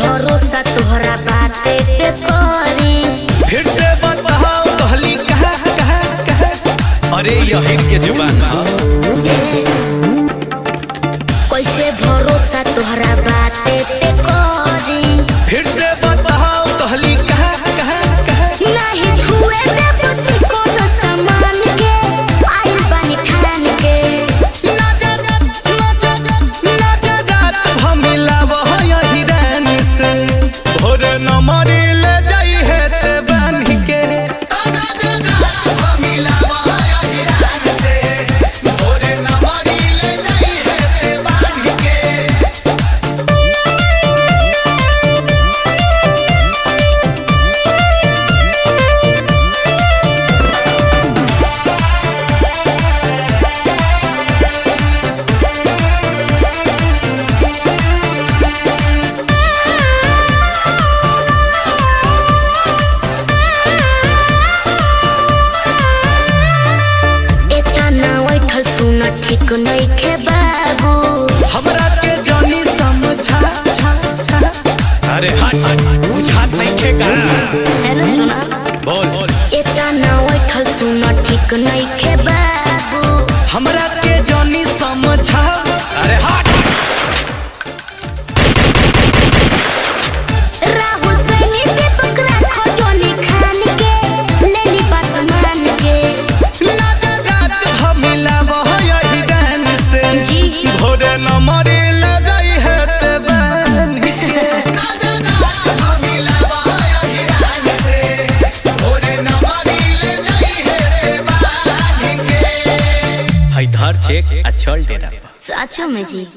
भरोसा तोहरा बाते पे करी। फिर से बताओ कहली कहा कहा कहा। अरे यही के जुबान कैसे भरोसा तोहरा बाते पे करी। फिर से बताओ कहली कहा कहा कहा। नहीं छुए दे बच्ची कोनो सामान के आइल बानी ठान के। रात भमिला वह यही रानी से भोरे न मरी ले जाई है ते बन के। ठीक नहीं खे बाबू हमरा के जानी समझा छा छा। अरे हट बुझात नहीं खे का है ना सुना बोल एता ना बैठल सुना ठीक नहीं खे बाबू हमरा के जानी समझा। अरे हट राहुल सैनी के पकड़ा खो जोनी खान के लेनी बात मान के। रात भमिला वह यही रानी से जी भोरे न मरी ले जाई है ते बन के। हाय धार चेक अच्छा डेरा सच में जी।